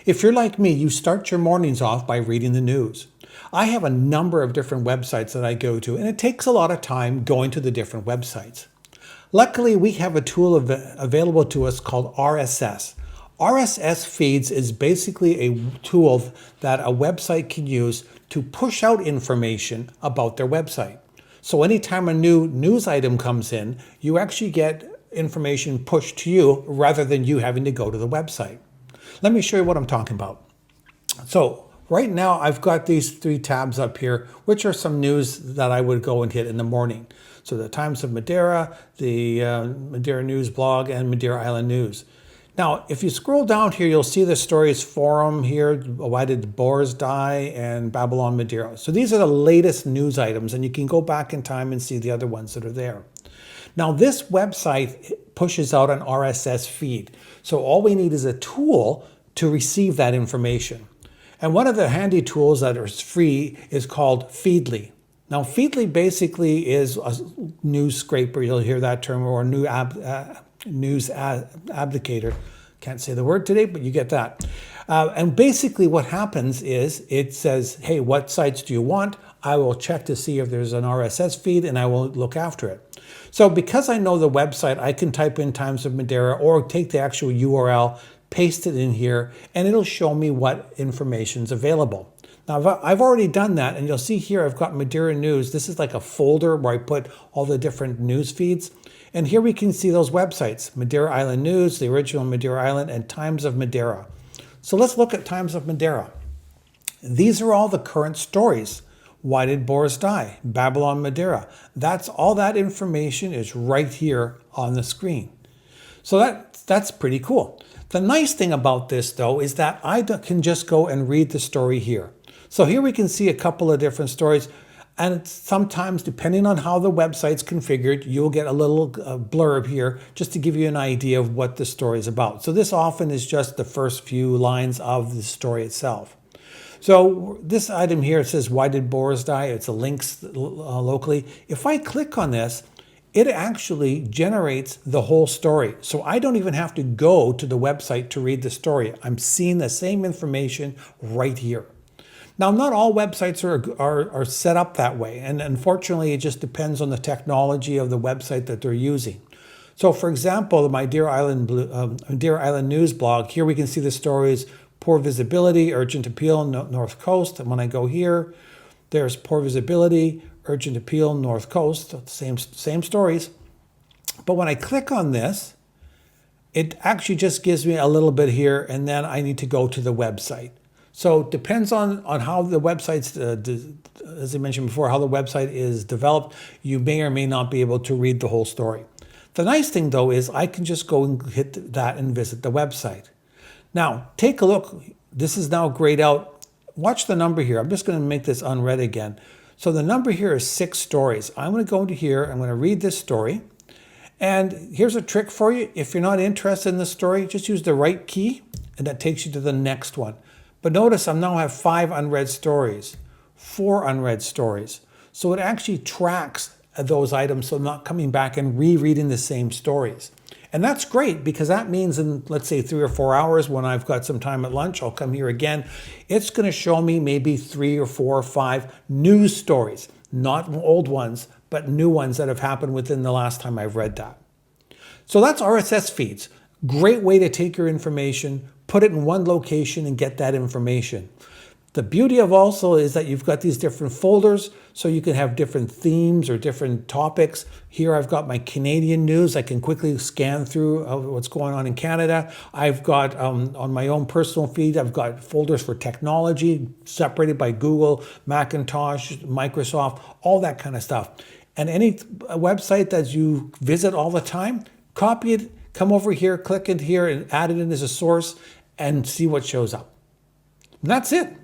If you're like me, you start your mornings off by reading the news. I have a number of different websites that I go to, and it takes a lot of time going to the different websites. Luckily, we have a tool available to us called RSS. RSS feeds is basically a tool that a website can use to push out information about their website. So anytime a new news item comes in, you actually get information pushed to you rather than you having to go to the website. Let me show you what I'm talking about. So right now I've got these 3 tabs up here, which are some news that I would go and hit in the morning. So the Times of Madeira, the Madeira News blog, and Madeira Island News. Now, if you scroll down here, you'll see the stories forum here, why did Boers die, and Babylon Madeira. So these are the latest news items, and you can go back in time and see the other ones that are there. Now, this website pushes out an RSS feed. So all we need is a tool to receive that information. And one of the handy tools that is free is called Feedly. Now, Feedly basically is a news scraper, you'll hear that term, or a news abdicator. Can't say the word today, but you get that. And basically what happens is it says, hey, what sites do you want? I will check to see if there's an RSS feed and I will look after it. So because I know the website, I can type in Times of Madeira or take the actual URL, paste it in here, and it'll show me what information's available. Now, I've already done that, and you'll see here I've got Madeira News. This is like a folder where I put all the different news feeds. And here we can see those websites, Madeira Island News, the original Madeira Island, and Times of Madeira. So let's look at Times of Madeira. These are all the current stories. Why did Boers die? Babylon Madeira. That's all that information is right here on the screen. So that's pretty cool. The nice thing about this, though, is that I can just go and read the story here. So here we can see a couple of different stories. And sometimes, depending on how the website's configured, you'll get a little blurb here just to give you an idea of what the story is about. So this often is just the first few lines of the story itself. So this item here, it says, why did Boers die? It's a links locally. If I click on this, it actually generates the whole story. So I don't even have to go to the website to read the story. I'm seeing the same information right here. Now, not all websites are set up that way, and unfortunately, it just depends on the technology of the website that they're using. So, for example, the Madeira Island News blog, here we can see the stories, poor visibility, urgent appeal, North Coast. And when I go here, there's poor visibility, urgent appeal, North Coast, same stories. But when I click on this, it actually just gives me a little bit here, and then I need to go to the website. So it depends on how the website's, as I mentioned before, how the website is developed. You may or may not be able to read the whole story. The nice thing, though, is I can just go and hit that and visit the website. Now, take a look. This is now grayed out. Watch the number here. I'm just going to make this unread again. So the number here is 6 stories. I'm going to go into here. I'm going to read this story. And here's a trick for you. If you're not interested in the story, just use the right key, and that takes you to the next one. But notice I now have 5 unread stories, 4 unread stories. So it actually tracks those items, so I'm not coming back and rereading the same stories. And that's great because that means in, let's say, 3 or 4 hours when I've got some time at lunch, I'll come here again. It's going to show me maybe 3 or 4 or 5 news stories, not old ones, but new ones that have happened within the last time I've read that. So that's RSS feeds. Great way to take your information, put it in one location and get that information. The beauty of also is that you've got these different folders, so you can have different themes or different topics. Here I've got my Canadian news. I can quickly scan through what's going on in Canada. I've got, on my own personal feed, I've got folders for technology, separated by Google, Macintosh, Microsoft, all that kind of stuff. And any website that you visit all the time, copy it, come over here, click it here, and add it in as a source, and see what shows up. And that's it.